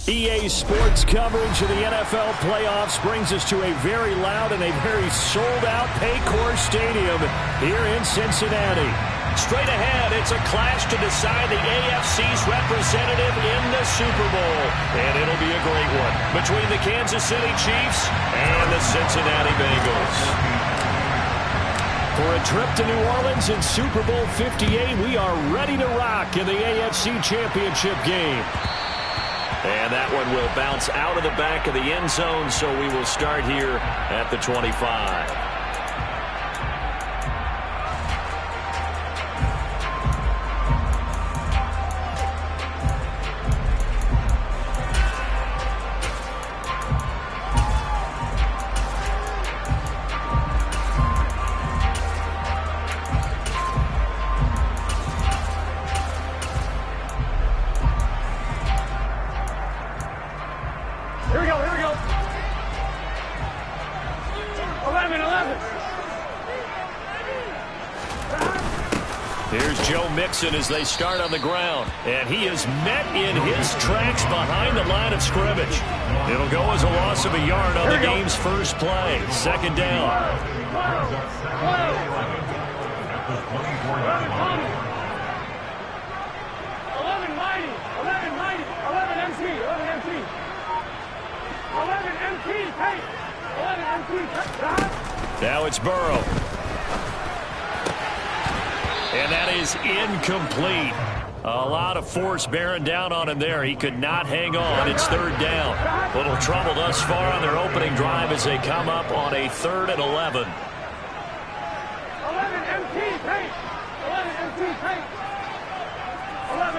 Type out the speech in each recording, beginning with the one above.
EA Sports coverage of the NFL playoffs brings us to a very loud and a very sold-out Paycor Stadium here in Cincinnati. Straight ahead, it's a clash to decide the AFC's representative in the Super Bowl. And it'll be a great one between the Kansas City Chiefs and the Cincinnati Bengals. For a trip to New Orleans in Super Bowl 58, we are ready to rock in the AFC Championship game. And that one will bounce out of the back of the end zone, so we will start here at the 25. As they start on the ground, and he is met in his tracks behind the line of scrimmage. It'll go as a loss of a yard on the game's first play. Second down. 11 mighty, 11 MC. Now it's Burrow. And that is incomplete. A lot of force bearing down on him there. He could not hang on. It's third down. Little trouble thus far on their opening drive as they come up on a 3rd and 11. 11 MT, pace. 11 MT, pace. 11.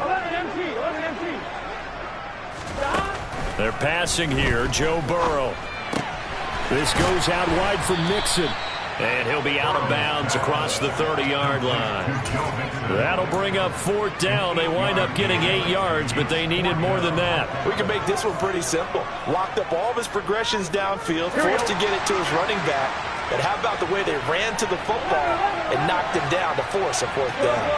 11 MT. They're passing here. Joe Burrow. This goes out wide for Mixon. And he'll be out of bounds across the 30-yard line. That'll bring up 4th down. They wind up getting 8 yards, but they needed more than that. We can make this one pretty simple. Locked up all of his progressions downfield, forced to get it to his running back. But how about the way they ran to the football and knocked him down to force a 4th down?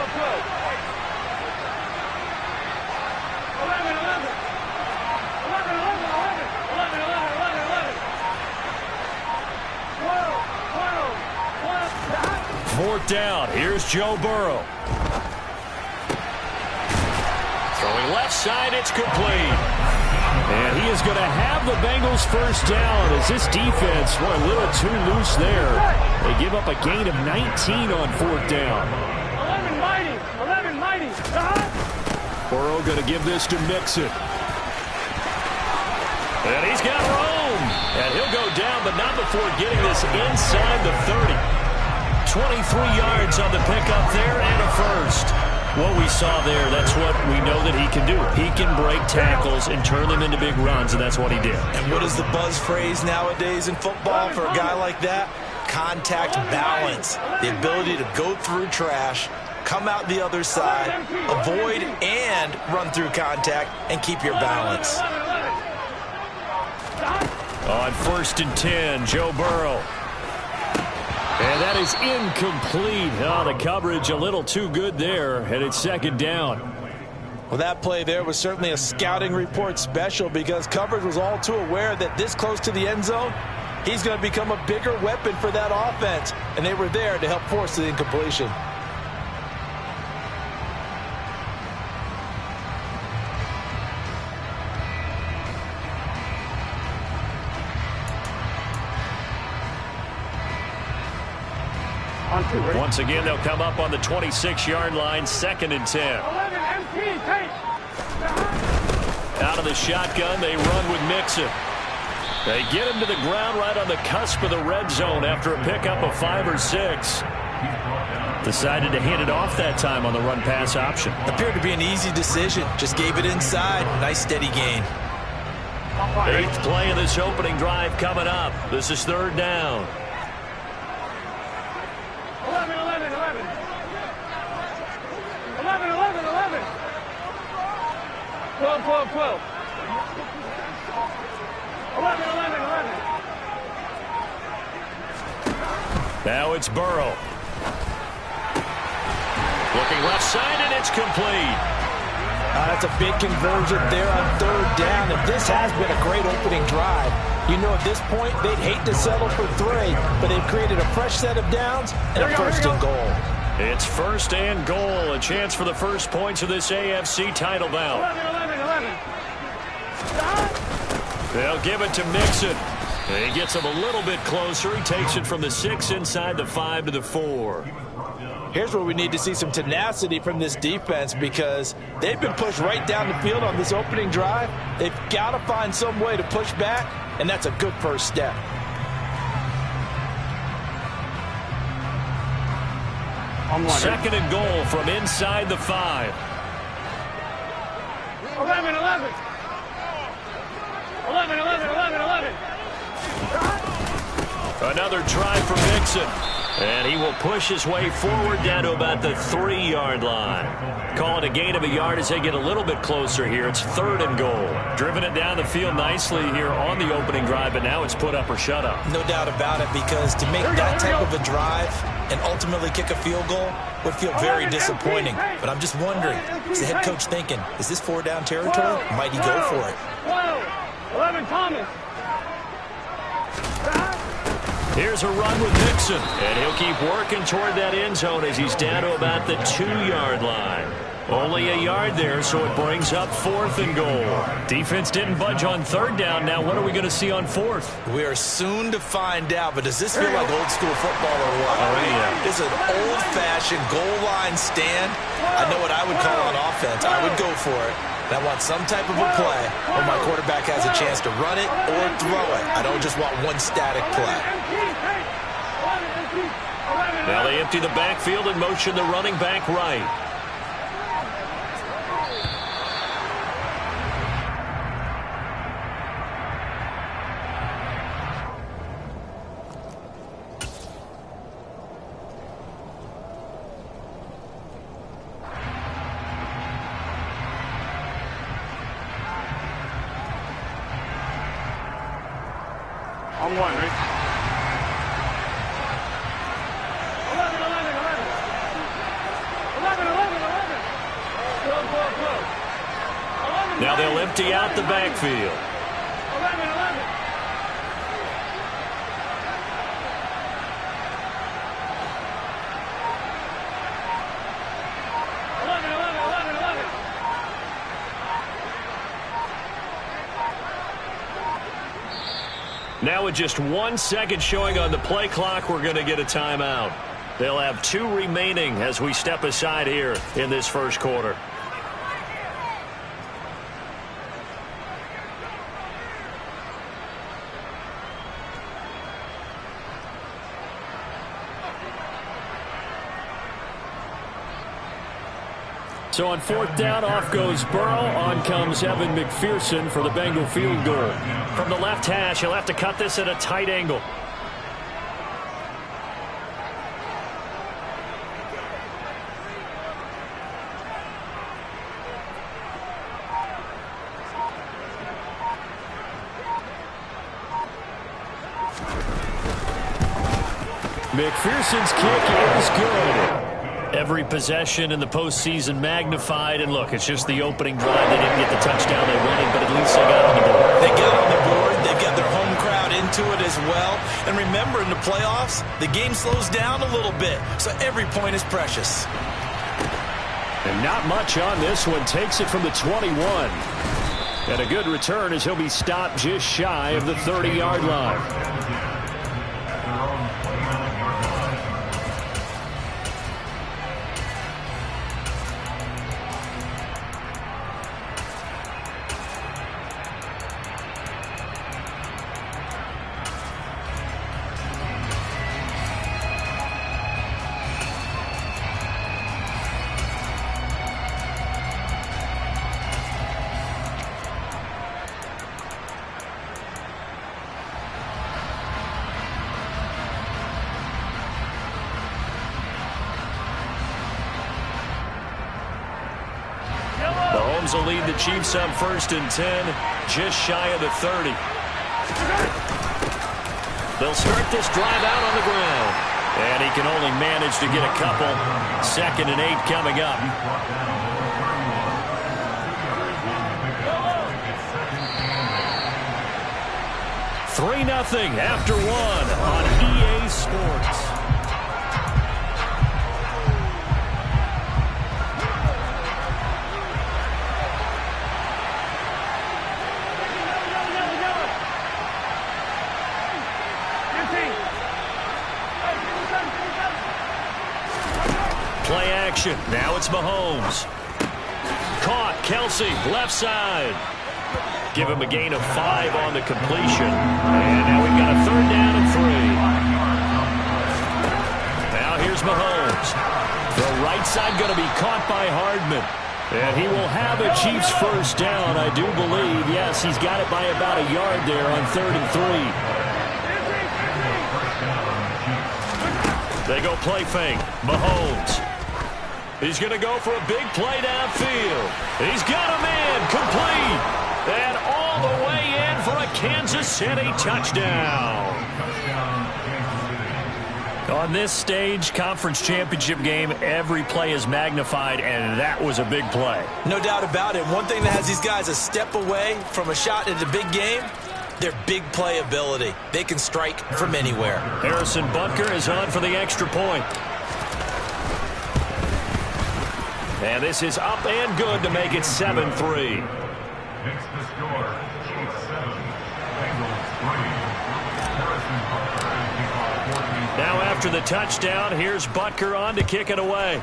Fourth down. Here's Joe Burrow. Throwing left side, it's complete. And he is going to have the Bengals first down as this defense were a little too loose there. They give up a gain of 19 on 4th down. 11 mighty. Burrow going to give this to Mixon. And he's got room. And he'll go down, but not before getting this inside the 30. 23 yards on the pickup there and a first. What we saw there, that's what we know that he can do. He can break tackles and turn them into big runs, and that's what he did. And what is the buzz phrase nowadays in football for a guy like that? Contact balance. The ability to go through trash, come out the other side, avoid and run through contact, and keep your balance. On 1st and 10, Joe Burrow. And that is incomplete. Oh, the coverage a little too good there, and it's 2nd down. Well, that play there was certainly a scouting report special because coverage was all too aware that this close to the end zone, he's going to become a bigger weapon for that offense, and they were there to help force the incompletion. Once again, they'll come up on the 26-yard line, 2nd and 10. 11 MT, pace. Out of the shotgun, they run with Mixon. They get him to the ground right on the cusp of the red zone after a pickup of 5 or 6. Decided to hand it off that time on the run-pass option. Appeared to be an easy decision. Just gave it inside. Nice steady gain. 8th play of this opening drive coming up. This is 3rd down. 11. 12. 11. Now it's Burrow. Looking left side, and it's complete. That's a big conversion there on third down, and this has been a great opening drive. You know, at this point, they'd hate to settle for 3, but they've created a fresh set of downs and a first and goal. It's first and goal, a chance for the first points of this AFC title bout. 11. They'll give it to Mixon. He gets him a little bit closer. He takes it from the 6 inside the 5 to the 4. Here's where we need to see some tenacity from this defense, because they've been pushed right down the field on this opening drive. They've got to find some way to push back, and that's a good first step. Second and goal from inside the 5. 11. 11. Another try for Mixon. And he will push his way forward down to about the 3-yard line. Call it a gain of a yard as they get a little bit closer here. It's third and goal. Driven it down the field nicely here on the opening drive, but now it's put up or shut up. No doubt about it, because to make that type of a drive and ultimately kick a field goal would feel very disappointing. But I'm just wondering, is the head coach thinking, is this 4-down territory? Might he go for it? 11, Thomas. Here's a run with Mixon, and he'll keep working toward that end zone as he's down to about the 2-yard line. Only a yard there, so it brings up fourth and goal. Defense didn't budge on third down. Now what are we going to see on fourth? We are soon to find out, but does this feel like old school football or what? Oh, yeah. This is an old-fashioned goal line stand. I know what I would call on offense. I would go for it. And I want some type of a play where my quarterback has a chance to run it or throw it. I don't just want one static play. Now they empty the backfield and motion the running back right. On 1, right? 11. Now they'll empty out the backfield. 11. Now with just 1 second showing on the play clock, we're going to get a timeout. They'll have 2 remaining as we step aside here in this first quarter. So on fourth down, off goes Burrow. On comes Evan McPherson for the Bengal field goal. From the left hash, he'll have to cut this at a tight angle. McPherson's kick is good. Every possession in the postseason magnified. And look, it's just the opening drive. They didn't get the touchdown they wanted, but at least they got on the board. They got on the board. They've got their home crowd into it as well. And remember, in the playoffs, the game slows down a little bit. So every point is precious. And not much on this one. Takes it from the 21. And a good return as he'll be stopped just shy of the 30-yard line. Will lead the Chiefs up 1st and 10, just shy of the 30. They'll start this drive out on the ground. And he can only manage to get a couple. 2nd and 8 coming up. 3-0 after 1 on EA Sports. Play action. Now it's Mahomes. Caught. Kelsey, left side. Give him a gain of 5 on the completion. And now we've got a 3rd down and 3. Now here's Mahomes. The right side going to be caught by Hardman. And he will have a Chiefs first down, I do believe. Yes, he's got it by about a yard there on 3rd and 3. They go play fake. Mahomes. He's going to go for a big play downfield. He's got a man complete. And all the way in for a Kansas City touchdown. On this stage, conference championship game, every play is magnified, and that was a big play. No doubt about it. One thing that has these guys a step away from a shot at a big game, their big play ability. They can strike from anywhere. Harrison Butker is on for the extra point. And this is up and good to make it 7-3. Makes the score Chiefs 7, Bengals 3. Harrison Butker and kickoff 14. Now after the touchdown, here's Butker on to kick it away.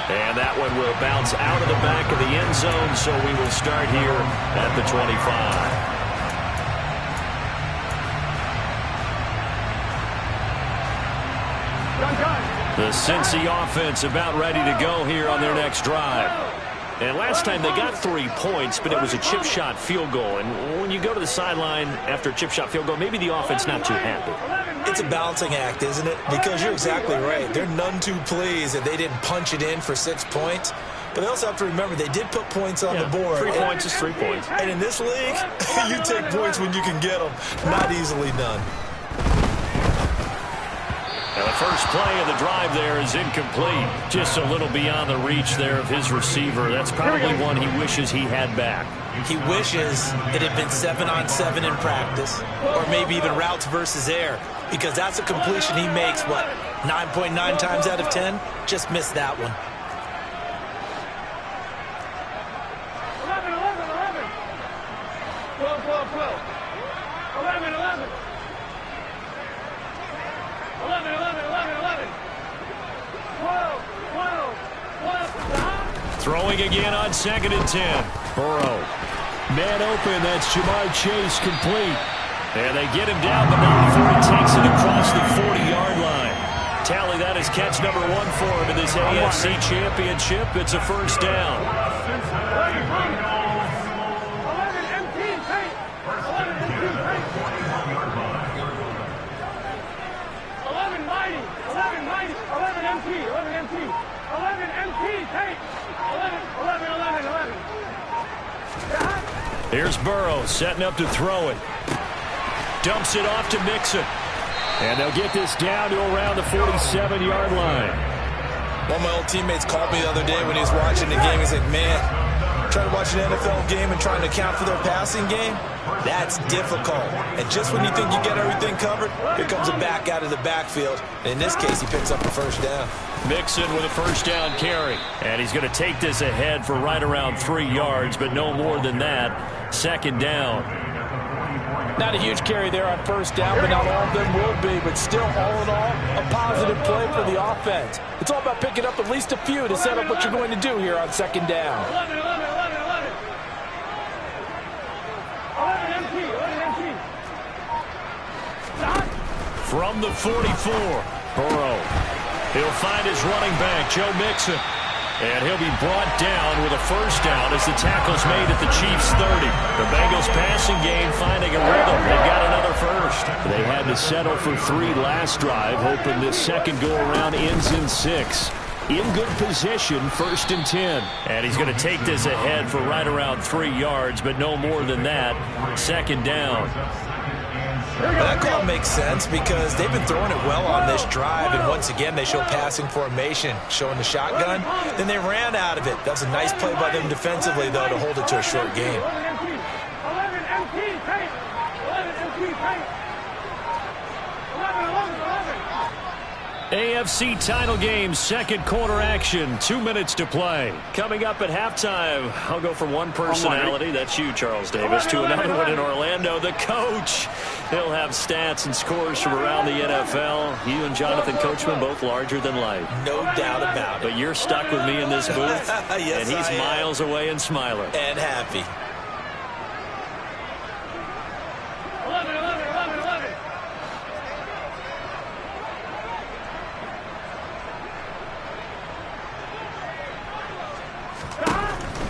And that one will bounce out of the back of the end zone, so we will start here at the 25. The Cincy offense about ready to go here on their next drive. And last time they got 3 points, but it was a chip shot field goal. And when you go to the sideline after a chip shot field goal, maybe the offense not too happy. It's a balancing act, isn't it? Because you're exactly right. They're none too pleased that they didn't punch it in for 6 points. But they also have to remember they did put points on the board. 3 points is 3 points. And in this league, you take points when you can get them. Not easily done. And the first play of the drive there is incomplete. Just a little beyond the reach there of his receiver. That's probably one he wishes he had back. He wishes it had been 7-on-7 in practice, or maybe even routes versus air, because that's a completion he makes, what, 9.9 times out of 10? Just missed that one. 11, 11, 11. 12, 12, 12. 11, 11. 11, 11, 11, 11. 12, 12, 12. Throwing again on 2nd and 10. Burrow. Man open, that's Jamar Chase complete. And they get him down, but not before he takes it across the 40-yard line. Tally, that is catch number 1 for him in this AFC Championship. It's a first down. 11 MT, take. 11 MT, take. 11 mighty, 11 mighty, 11 MT, 11 MT, 11 MT, take. 11, 11, 11, 11. Here's Burrow setting up to throw it. Dumps it off to Mixon. And they'll get this down to around the 47-yard line. One of my old teammates called me the other day when he was watching the game. He said, man, trying to watch an NFL game and trying to account for their passing game, that's difficult. And just when you think you get everything covered, here comes a back out of the backfield. And in this case, he picks up a first down. Mixon with a first down carry. And he's going to take this ahead for right around 3 yards, but no more than that. 2nd down. Not a huge carry there on first down, but not all of them will be. But still, all in all, a positive play for the offense. It's all about picking up at least a few to set up what you're going to do here on 2nd down. 11, 11, 11, 11. 11 MT, 11 MT. Stop. From the 44, Burrow. He'll find his running back, Joe Mixon. And he'll be brought down with a first down as the tackle's made at the Chiefs' 30. The Bengals passing game finding a rhythm. They've got another first. They had to settle for 3 last drive, hoping this second go-around ends in 6. In good position, 1st and 10. And he's going to take this ahead for right around 3 yards, but no more than that. 2nd down. That call makes sense because they've been throwing it well on this drive, and once again they show passing formation, showing the shotgun. Then they ran out of it. That's a nice play by them defensively, though, to hold it to a short game. AFC title game, second quarter action, 2 minutes to play. Coming up at halftime, I'll go from one personality, that's you, Charles Davis, to another one in Orlando, the coach. He'll have stats and scores from around the NFL. You and Jonathan Coachman both larger than life. No doubt about it. But you're stuck with me in this booth, yes, and he's miles away and smiling. And happy. 11, 11, 11, 11.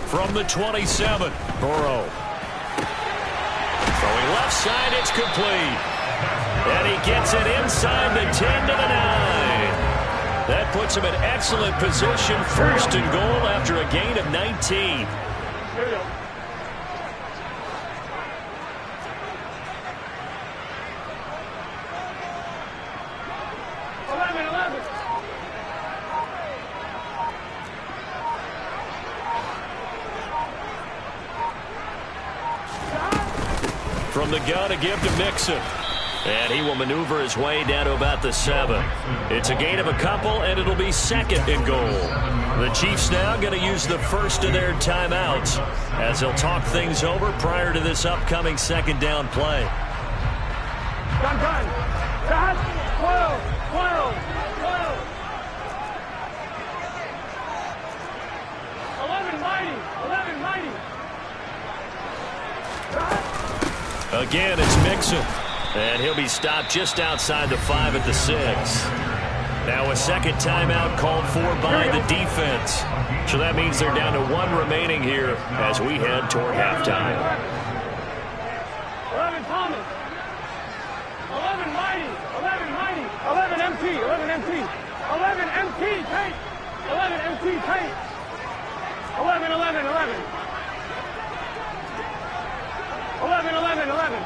From the 27, Burrow. Throwing left side, it's complete. And he gets it inside the 10 to the 9. That puts him in excellent position, first and goal after a gain of 19. Here we go. From the gun to give to Mixon. And he will maneuver his way down to about the 7. It's a gain of a couple, and it'll be second and goal. The Chiefs now going to use the first of their timeouts as they'll talk things over prior to this upcoming second down play. Done. 12, 12, 12. 11 mighty, 11 mighty. Again, it's Mixon. And he'll be stopped just outside the 5 at the 6. Now a second timeout called for by the defense. So that means they're down to 1 remaining here as we head toward halftime. 11 Thomas. 11 mighty, 11 mighty. 11 MT, 11 MT. 11 MT, tight. 11 MT, tight. 11, 11, 11. 11, 11, 11.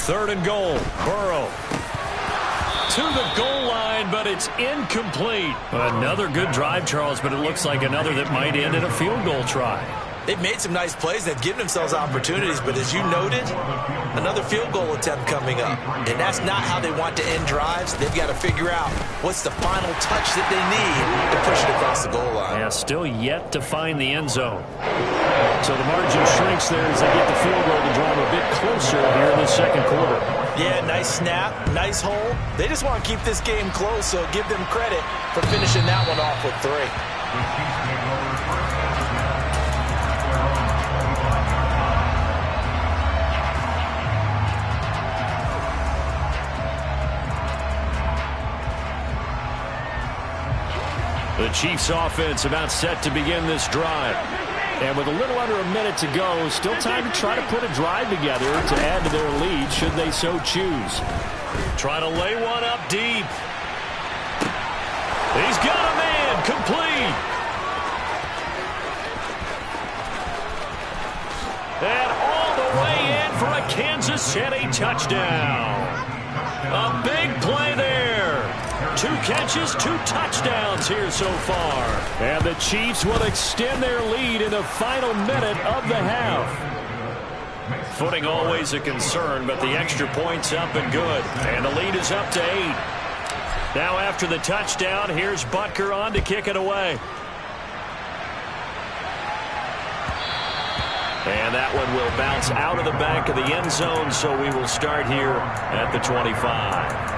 Third and goal. Burrow to the goal line, but it's incomplete. Another good drive, Charles, but it looks like another that might end in a field goal try. They've made some nice plays. They've given themselves opportunities, but as you noted, another field goal attempt coming up. And that's not how they want to end drives. They've got to figure out what's the final touch that they need to push it across the goal line. Yeah, still yet to find the end zone. So the margin shrinks there as they get the field goal to draw them a bit closer here in the second quarter. Yeah, nice snap, nice hole. They just want to keep this game close, so give them credit for finishing that one off with 3. The Chiefs offense about set to begin this drive. And with a little under a minute to go, still time to try to put a drive together to add to their lead should they so choose. Try to lay one up deep. He's got a man, complete. And all the way in for a Kansas City touchdown. A big play there. 2 catches, 2 touchdowns here so far. And the Chiefs will extend their lead in the final minute of the half. Footing always a concern, but the extra point's up and good. And the lead is up to 8. Now after the touchdown, here's Butker on to kick it away. And that one will bounce out of the back of the end zone, so we will start here at the 25.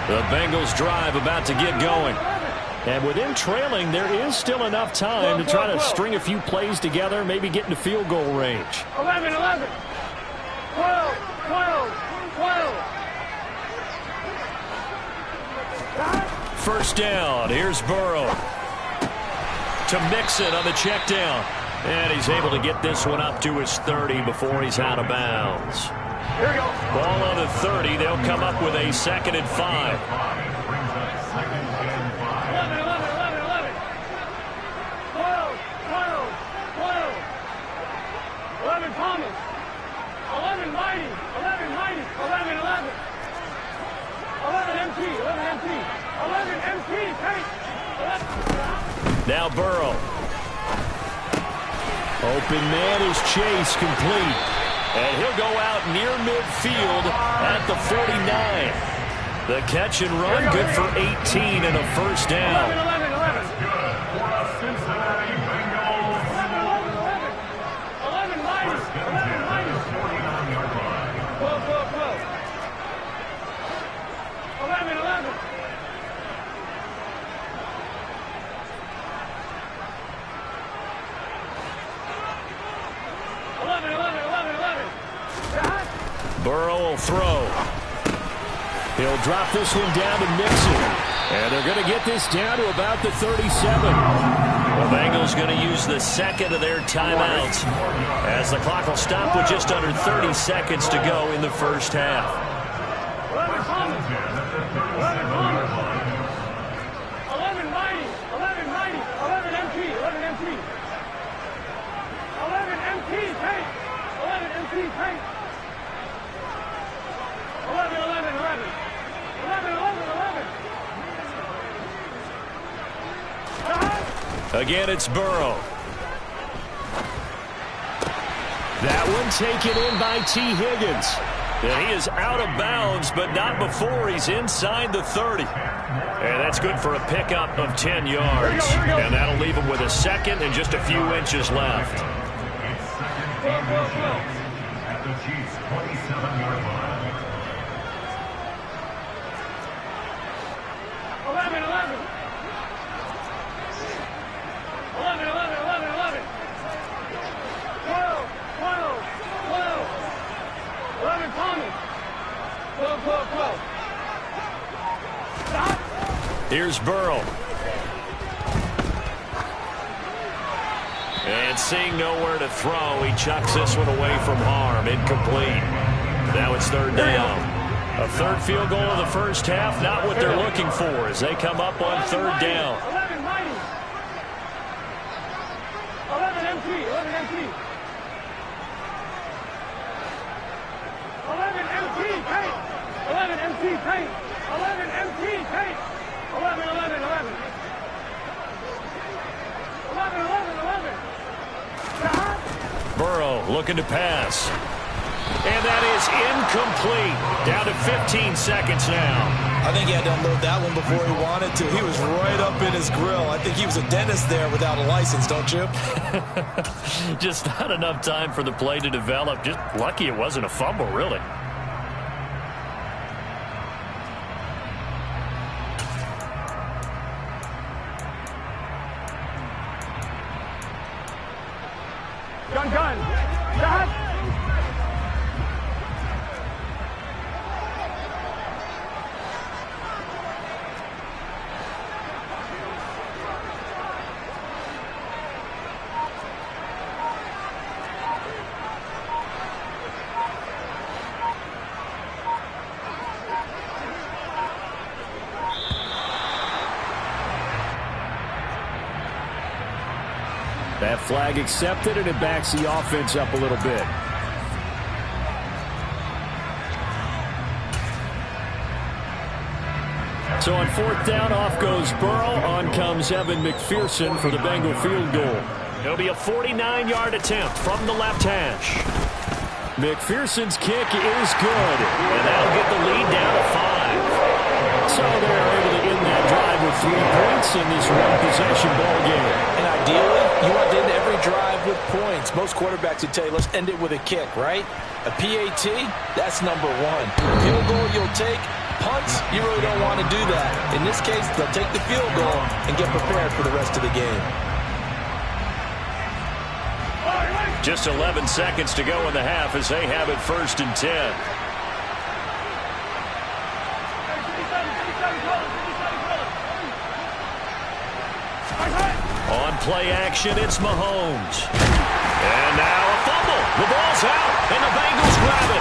The Bengals drive about to get going. And with them trailing, there is still enough time to try to string a few plays together, maybe get into field goal range. 11, 11. 12, 12, 12. First down. Here's Burrow. To Mixon on the check down. And he's able to get this one up to his 30 before he's out of bounds. Here we go. Ball on the 30. They'll come up with a 2nd and 5. 11, 11, 11, 11. 12, 12, 12. 11 Thomas. 11 mighty. 11 mighty. 11, 11. 11 MT. 11 MT. 11 MT. Take. Now Burrow. Open man is Chase, complete. And he'll go out near midfield at the 49. The catch and run, good for 18 and a first down. 11. Cincinnati Bengals. 11 minus. 49-yard line. 12. 11. 11. Burrow will throw. He'll drop this one down to Mixon. And they're going to get this down to about the 37. The Bengals going to use the second of their timeouts as the clock will stop with just under 30 seconds to go in the first half. 11 Thomas. 11 mighty. 11 MP. 11 MP paint. 11 MP paint. 11. Again, it's Burrow. That one taken in by T. Higgins. And he is out of bounds, but not before he's inside the 30. And that's good for a pickup of 10 yards. Here we go. And that'll leave him with a second and just a few inches left. It's second down and 10 at the Chiefs' 27-yard line. 11. 11 Thomas. 12. Stop. Here's Burrow. And seeing nowhere to throw, he chucks this one away from harm. Incomplete. Now it's third down. A third field goal of the first half, not what they're looking for as they come up on third down. 11 mighty. 11 MP. 11 MP paint. 11 MP paint. 11 MP paint. 11. 11. Stop. Burrow looking to pass. And that is incomplete. Down to 15 seconds now. I think he had to unload that one before he wanted to. He was right up in his grill. I think he was a dentist there without a license, don't you? Just not enough time for the play to develop. Just lucky it wasn't a fumble, really. Gun. Stop. That flag accepted, and it backs the offense up a little bit. So on fourth down, off goes Burrow. On comes Evan McPherson for the Bengal field goal. It'll be a 49-yard attempt from the left hash. McPherson's kick is good, and that'll get the lead down to 5. So they're able to end that drive with 3 points in this one-possession ball game. And ideally, you want to end every drive with points. Most quarterbacks would tell you, let's end it with a kick, right? A PAT, that's number 1. Field goal you'll take. Punts, you really don't want to do that. In this case, they'll take the field goal and get prepared for the rest of the game. Just 11 seconds to go in the half as they have it first and 10. On play action, it's Mahomes. And now a fumble. The ball's out, and the Bengals grab it.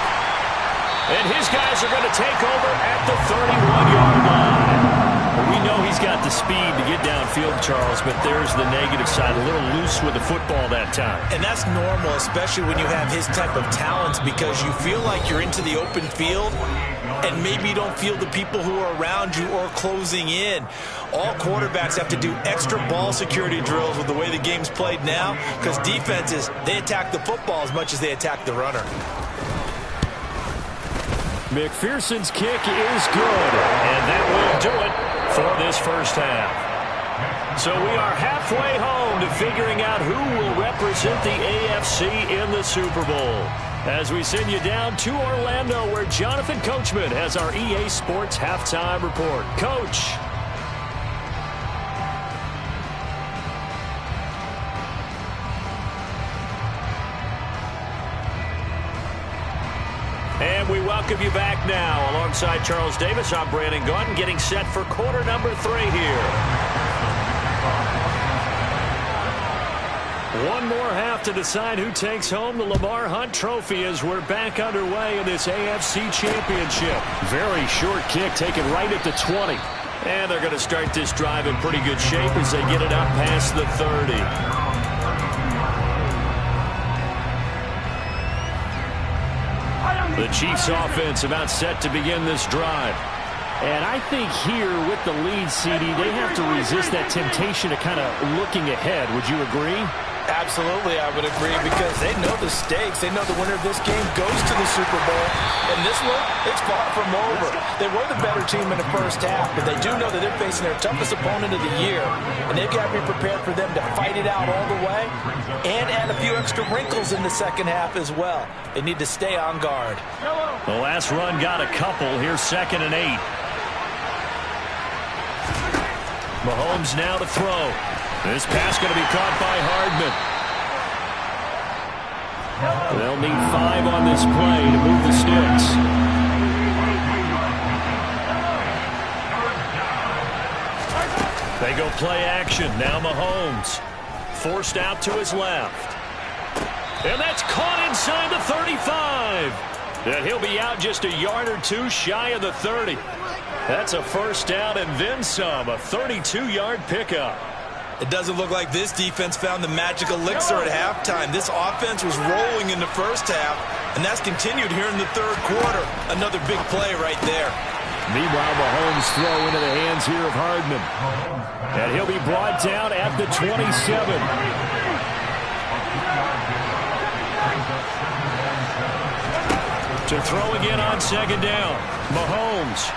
And his guys are going to take over at the 31-yard line. We know he's got the speed to get downfield, Charles, but there's the negative side. A little loose with the football that time. And that's normal, especially when you have his type of talents, because you feel like you're into the open field, and maybe you don't feel the people who are around you or closing in. All quarterbacks have to do extra ball security drills with the way the game's played now, because defenses, they attack the football as much as they attack the runner. McPherson's kick is good, and that will do it for this first half. So we are halfway home to figuring out who will represent the AFC in the Super Bowl, as we send you down to Orlando, where Jonathan Coachman has our EA Sports Halftime Report. Coach. And we welcome you back now. Alongside Charles Davis, I'm Brandon Gaudin, getting set for quarter number 3 here. One more half to decide who takes home the Lamar Hunt Trophy as we're back underway in this AFC Championship. Very short kick taken right at the 20. And they're going to start this drive in pretty good shape as they get it up past the 30. The Chiefs offense about set to begin this drive. And I think here with the lead, CD, they have to resist that temptation to kind of looking ahead. Would you agree? Absolutely, I would agree, because they know the stakes. They know the winner of this game goes to the Super Bowl. And this one, it's far from over. They were the better team in the first half, but they do know that they're facing their toughest opponent of the year. And they've got to be prepared for them to fight it out all the way and add a few extra wrinkles in the second half as well. They need to stay on guard. The last run got a couple. Here's 2nd and 8. Mahomes now to throw. This pass going to be caught by Hardman. They'll need 5 on this play to move the sticks. They go play action. Now Mahomes. Forced out to his left. And that's caught inside the 35. And he'll be out just a yard or 2 shy of the 30. That's a first down and then some. A 32-yard pickup. It doesn't look like this defense found the magic elixir at halftime. This offense was rolling in the first half, and that's continued here in the third quarter. Another big play right there. Meanwhile, Mahomes throw into the hands here of Hardman. And he'll be brought down at the 27. To throw again on 2nd down. Mahomes.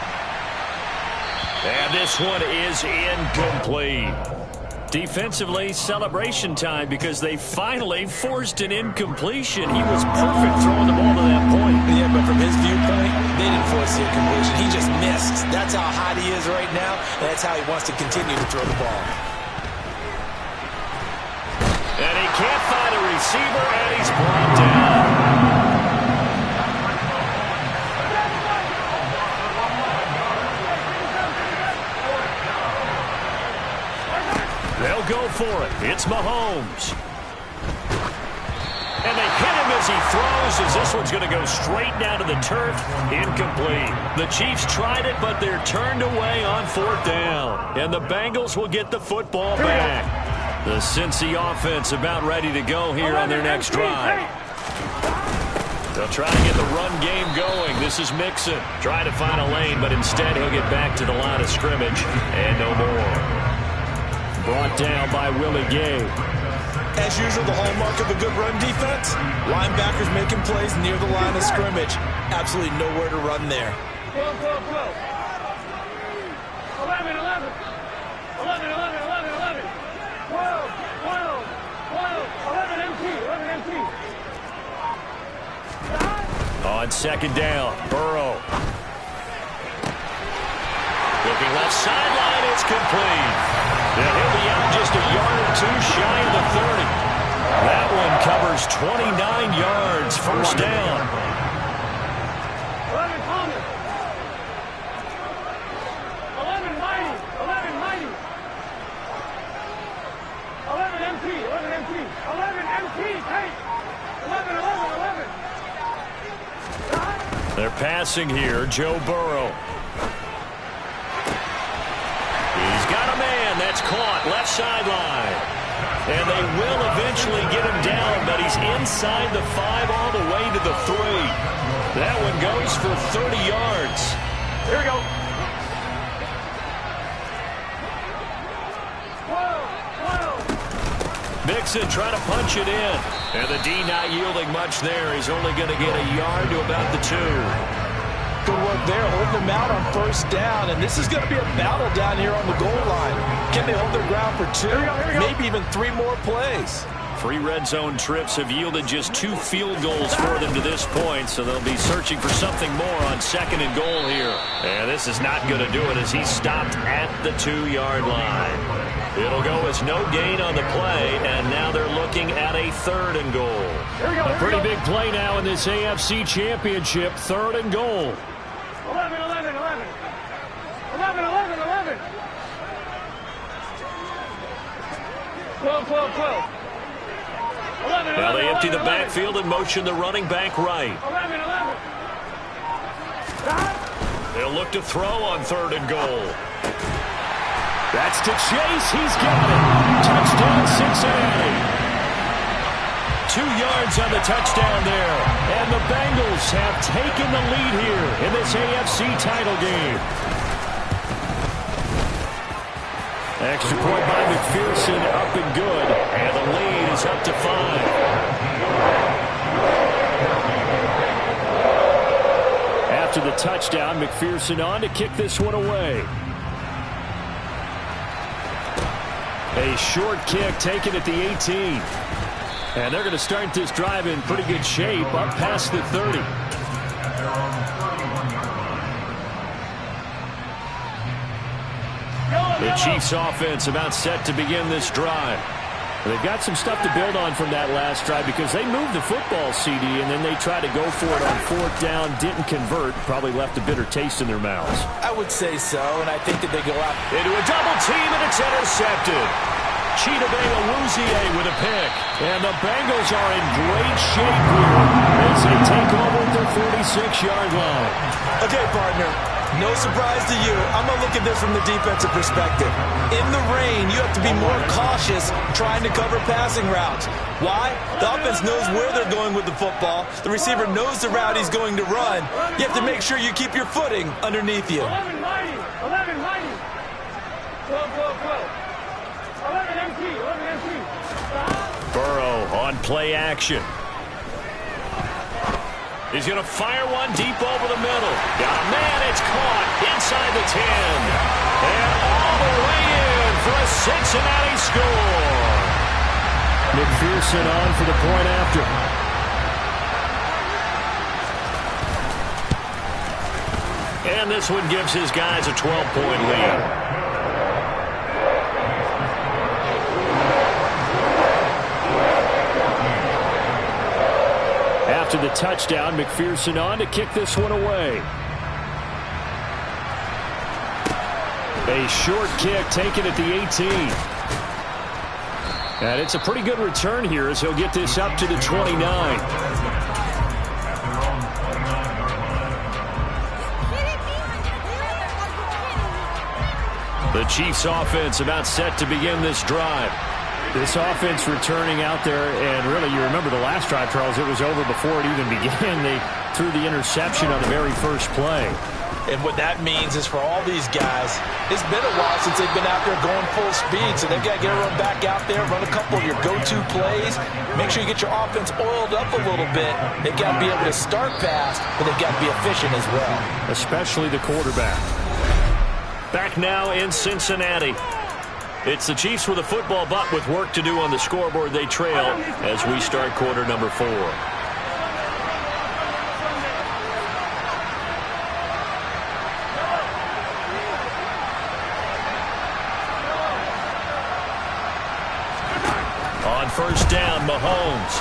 And this one is incomplete. Defensively, celebration time because they finally forced an incompletion. He was perfect throwing the ball to that point. Yeah, but from his viewpoint, they didn't force the incompletion. He just missed. That's how hot he is right now, and that's how he wants to continue to throw the ball. And he can't find a receiver, and he's brought down. They'll go for it. It's Mahomes. And they hit him as he throws, as this one's going to go straight down to the turf. Incomplete. The Chiefs tried it, but they're turned away on 4th down. And the Bengals will get the football back. The Cincy offense about ready to go here on their next drive. They'll try to get the run game going. This is Mixon. Trying to find a lane, but instead he'll get back to the line of scrimmage. And no more. Brought down by Willie Gay. As usual, the hallmark of a good run defense, linebackers making plays near the line of scrimmage. Absolutely nowhere to run there. 12, 12, 12. 11, 11. 11, 11, 11, 11. 12, 12, 12. 11 MT, 11 MT. On 2nd down, Burrow. Looking left sideline, it's complete. And he'll be out just a yard or 2 shy of the 30. That one covers 29 yards, first down. 11 Thomas. 11 Mighty. 11 Mighty. 11 MT. 11 MT. 11 MT. Take. 11, 11, 11. They're passing here, Joe Burrow. He's got a man. That's caught left sideline. And they will eventually get him down, but he's in inside the 5 all the way to the 3. That one goes for 30 yards. Here we go. 12. Mixon trying to punch it in. And the D not yielding much there. He's only going to get a yard to about the 2. Good work there, holding them out on first down. And this is going to be a battle down here on the goal line. Can they hold their ground for 2? Maybe even 3 more plays. 3 red zone trips have yielded just 2 field goals for them to this point, so they'll be searching for something more on 2nd and goal here. And this is not going to do it as he's stopped at the 2-yard line. It'll go as no gain on the play, and now they're looking at a 3rd and goal. A pretty big play now in this AFC Championship, 3rd and goal. 11, 11, 11. 11, 11, 11. 12, 12, 12. 11, Now they 11, empty the 11. backfield and motion the running back right. 11, 11. They'll look to throw on 3rd and goal. That's to Chase. He's got it. Touchdown, Cincinnati. 2 yards on the touchdown there. And the Bengals have taken the lead here in this AFC title game. Extra point by McPherson, up and good. And the lead is up to 5. After the touchdown, McPherson on to kick this one away. A short kick taken at the 18. And they're going to start this drive in pretty good shape, up past the 30. The Chiefs offense about set to begin this drive. They've got some stuff to build on from that last drive because they moved the football, CD, and then they tried to go for it on 4th down, didn't convert, probably left a bitter taste in their mouths. I would say so, and I think that they go out into a double team, and it's intercepted. Cheetah Awuzie with a pick. And the Bengals are in great shape here as they take over at their 46-yard line. Okay, partner, no surprise to you. I'm going to look at this from the defensive perspective. In the rain, you have to be more cautious trying to cover passing routes. Why? The offense knows where they're going with the football. The receiver knows the route he's going to run. You have to make sure you keep your footing underneath you. 11 mighty. 11 mighty. 12, 12, 12. 11 MT. 11 MT. Burrow on play action. He's going to fire one deep over the middle. Got a man, it's caught inside the 10. And all the way in for a Cincinnati score. McPherson on for the point after. And this one gives his guys a 12-point lead. After the touchdown, McPherson on to kick this one away. A short kick taken at the 18. And it's a pretty good return here as he'll get this up to the 29. The Chiefs offense about set to begin this drive. This offense returning out there, and really, you remember the last drive, Charles, it was over before it even began. They threw the interception on the very first play. And what that means is for all these guys, it's been a while since they've been out there going full speed, so they've got to get everyone back out there, run a couple of your go-to plays, make sure you get your offense oiled up a little bit. They've got to be able to start fast, but they've got to be efficient as well. Especially the quarterback. Back now in Cincinnati. It's the Chiefs with a football, but with work to do on the scoreboard, they trail as we start quarter number 4. On first down, Mahomes.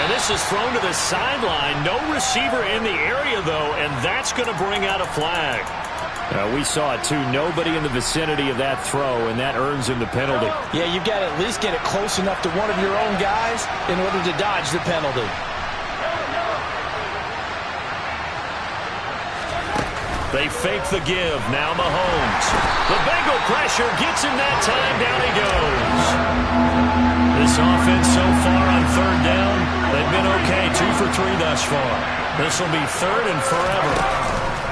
And this is thrown to the sideline. No receiver in the area, though, and that's going to bring out a flag. We saw it, too. Nobody in the vicinity of that throw, and that earns him the penalty. Yeah, you've got to at least get it close enough to one of your own guys in order to dodge the penalty. They fake the give. Now Mahomes. The Bengal pressure gets him that time. Down he goes. This offense so far on for 3 thus far. This will be 3rd and forever.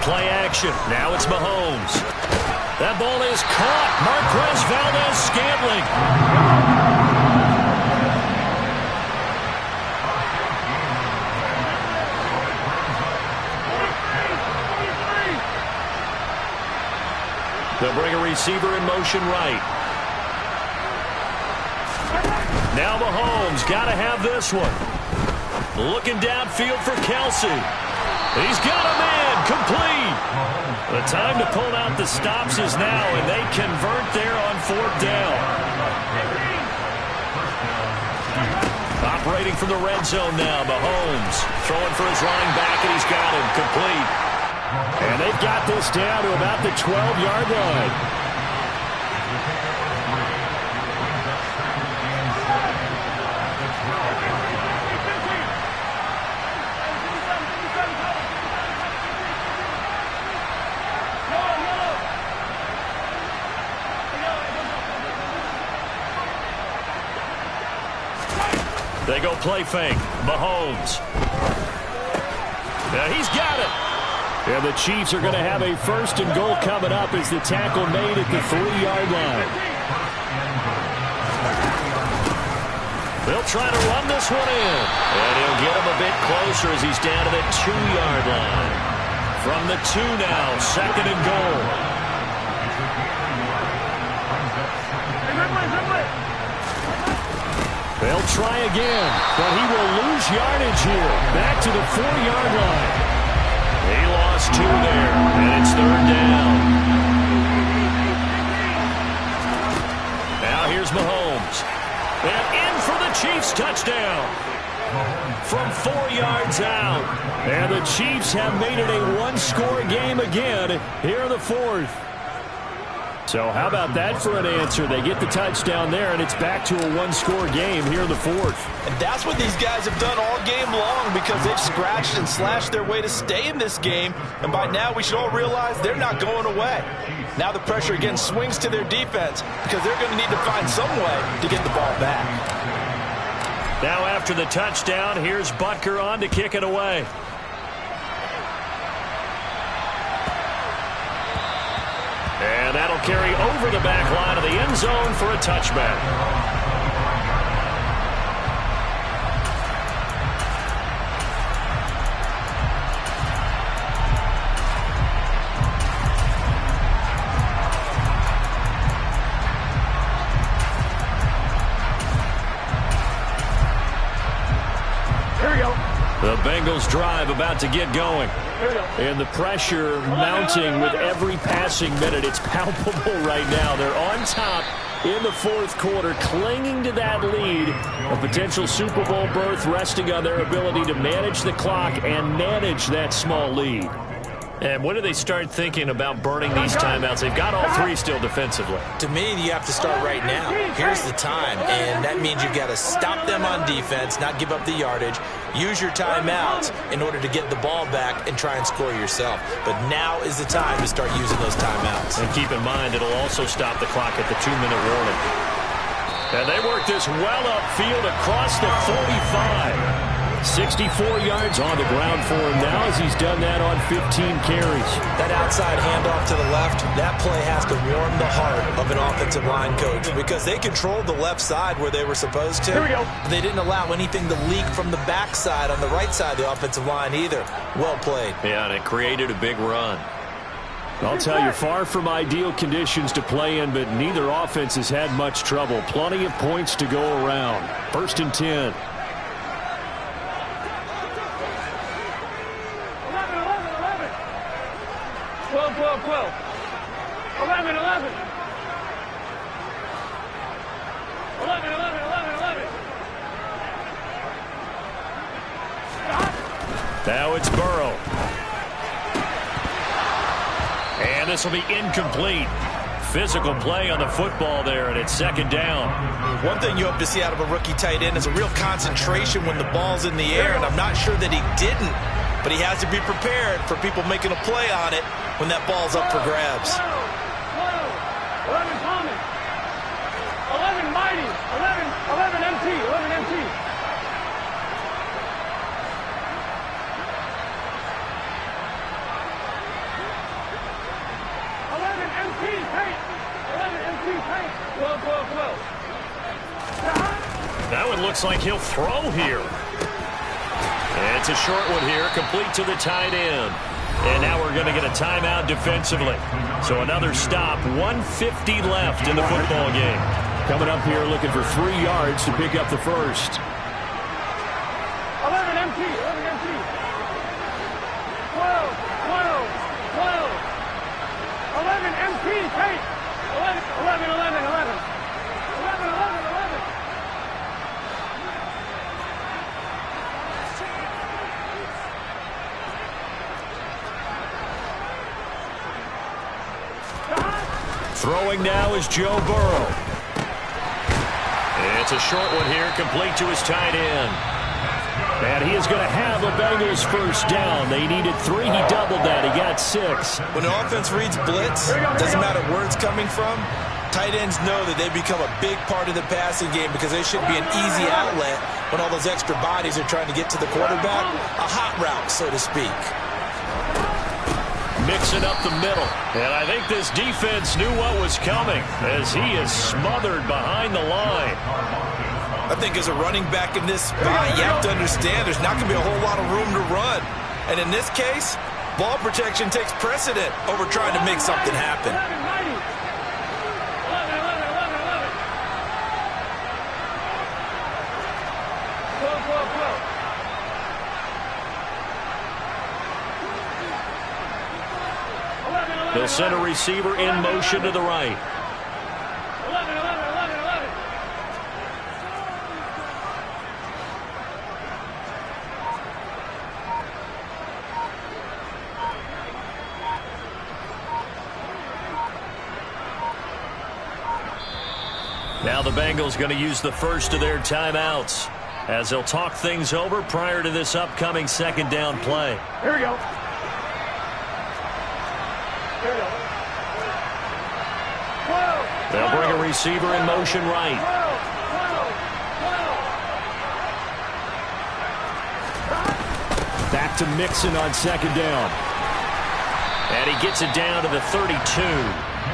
Play action. Now it's Mahomes. That ball is caught. Marquez Valdes-Scantling. They'll bring a receiver in motion right. Now Mahomes got to have this one. Looking downfield for Kelsey. He's got a man complete. The time to pull out the stops is now, and they convert there on 4th down. Operating from the red zone now, Mahomes throwing for his running back, and he's got him complete. And they've got this down to about the 12-yard line. They go play fake. Mahomes. Now he's got it. And the Chiefs are going to have a 1st and goal coming up as the tackle made at the 3-yard line. They'll try to run this one in. And he'll get him a bit closer as he's down to the 2-yard line. From the 2 now, 2nd and goal. They'll try again, but he will lose yardage here. Back to the 4-yard line. He lost 2 there, and it's 3rd down. Now here's Mahomes. And in for the Chiefs touchdown. From 4 yards out. And the Chiefs have made it a 1-score game again here in the 4th. So how about that for an answer? They get the touchdown there, and it's back to a 1-score game here in the 4th. And that's what these guys have done all game long because they've scratched and slashed their way to stay in this game. And by now, we should all realize they're not going away. Now the pressure again swings to their defense because they're going to need to find some way to get the ball back. Now after the touchdown, here's Butker on to kick it away. And that'll carry over the back line of the end zone for a touchback. The Bengals drive about to get going. And the pressure mounting with every passing minute. It's palpable right now. They're on top in the 4th quarter, clinging to that lead. A potential Super Bowl berth resting on their ability to manage the clock and manage that small lead. And when do they start thinking about burning these timeouts? They've got all 3 still defensively. To me, you have to start right now. Here's the time, and that means you've got to stop them on defense, not give up the yardage, use your timeouts in order to get the ball back and try and score yourself. But now is the time to start using those timeouts. And keep in mind, it'll also stop the clock at the 2-minute warning. And they work this well upfield across the 45. 64 yards on the ground for him now as he's done that on 15 carries. That outside handoff to the left, that play has to warm the heart of an offensive line coach because they controlled the left side where they were supposed to. Here we go. They didn't allow anything to leak from the backside on the right side of the offensive line either. Well played. Yeah, and it created a big run. I'll tell you, far from ideal conditions to play in, but neither offense has had much trouble. Plenty of points to go around. 1st and 10. 12, 11, 11. 11. Now it's Burrow. And this will be incomplete. Physical play on the football there, and it's 2nd down. One thing you hope to see out of a rookie tight end is a real concentration when the ball's in the air, and I'm not sure that he didn't, but he has to be prepared for people making a play on it when that ball's up for grabs. 11 Thomas. 11 Mighty. 11 MT. 11 MT. Now it looks like he'll throw here. It's a short one here, complete to the tight end. And now we're going to get a timeout defensively. So another stop, 1:50 left in the football game. Coming up here looking for 3 yards to pick up the first. 11 empty, 11 empty. 12, 12, 12. 11 empty, Tate. 11, 11, 11, 11. 11, 11, 11. Throwing now is Joe Burrow. It's a short one here, complete to his tight end. And he is going to have a Bengals first down. They needed 3. He doubled that. He got 6. When the offense reads blitz, doesn't matter where it's coming from, tight ends know that they become a big part of the passing game because they should be an easy outlet when all those extra bodies are trying to get to the quarterback. A hot route, so to speak. Mixing up the middle. And I think this defense knew what was coming as he is smothered behind the line. I think as a running back in this spot, you have to understand there's not going to be a whole lot of room to run. And in this case, ball protection takes precedent over trying to make something happen. 11, 11, 11, 11. 12, 12, 12. They'll send a receiver in motion to the right. 11, 11, 11, 11. Now the Bengals going to use the first of their timeouts as they'll talk things over prior to this upcoming second down play. Here we go. Here we go. 12, They'll bring a receiver in motion right. 12, 12, 12. Back to Mixon on second down. And he gets it down to the 32.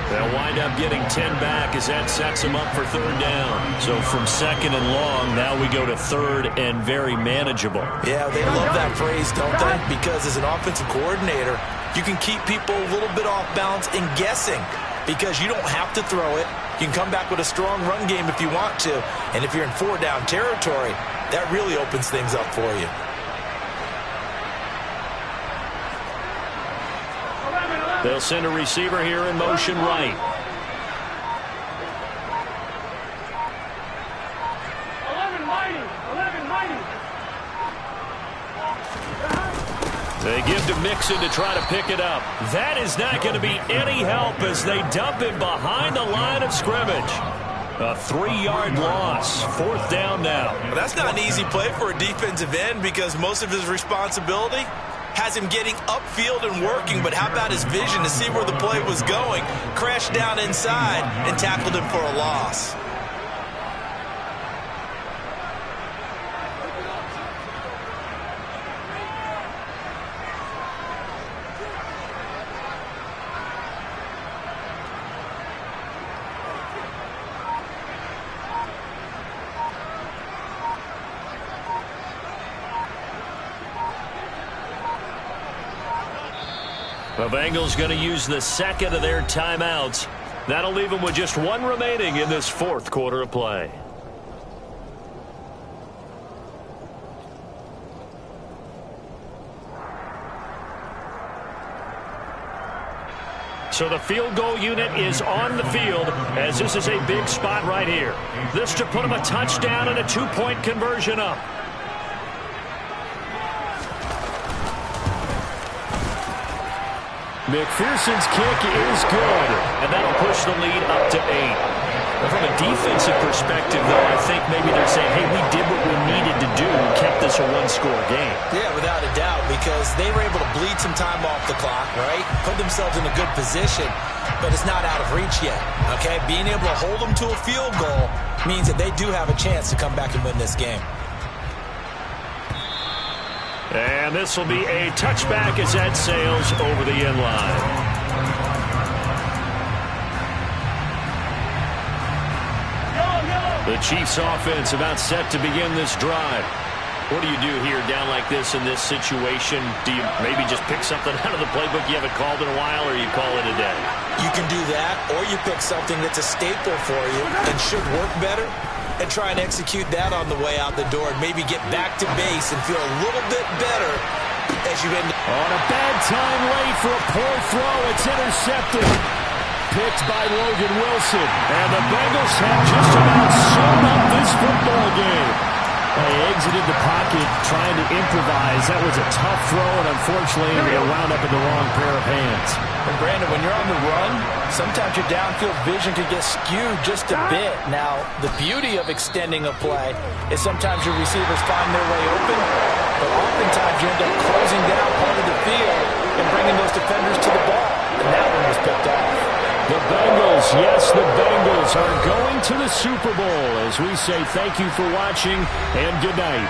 They'll wind up getting 10 back as that sets them up for third down. So from second and long, now we go to third and very manageable. Yeah, they love that phrase, don't they? Because as an offensive coordinator, you can keep people a little bit off balance and guessing because you don't have to throw it. You can come back with a strong run game if you want to. And if you're in 4-down territory, that really opens things up for you. They'll send a receiver here in motion right. 11 mighty, 11 mighty. They give to Mixon to try to pick it up. That is not going to be any help as they dump him behind the line of scrimmage. A 3-yard loss. Fourth down now. Well, that's not an easy play for a defensive end because most of his responsibility has him getting upfield and working, but how about his vision to see where the play was going? Crashed down inside and tackled him for a loss. The Bengals going to use the second of their timeouts. That'll leave them with just 1 remaining in this fourth quarter of play. So the field goal unit is on the field as this is a big spot right here. This to put them a touchdown and a 2-point conversion up. McPherson's kick is good. And that'll push the lead up to 8. From a defensive perspective, though, I think maybe they're saying, hey, we did what we needed to do and kept this a 1-score game. Yeah, without a doubt, because they were able to bleed some time off the clock, right? Put themselves in a good position, but it's not out of reach yet, okay? Being able to hold them to a field goal means that they do have a chance to come back and win this game. And this will be a touchback as that sails over the end line. Go, go. The Chiefs offense about set to begin this drive. What do you do here down like this in this situation? Do you maybe just pick something out of the playbook you haven't called in a while, or you call it a day? You can do that, or you pick something that's a staple for you and should work better and try and execute that on the way out the door and maybe get back to base and feel a little bit better as you end. On a bad time late for a poor throw. It's intercepted. Picked by Logan Wilson. And the Bengals have just about sewn up this football game. They exited the pocket trying to improvise. That was a tough throw, and unfortunately, they wound up in the wrong pair of hands. And Brandon, when you're on the run, sometimes your downfield vision can get skewed just a bit. Now, the beauty of extending a play is sometimes your receivers find their way open, but oftentimes you end up closing down part of the field and bringing those defenders to the ball. And that one was picked off. The Bengals, yes, the Bengals are going to the Super Bowl as we say thank you for watching and good night.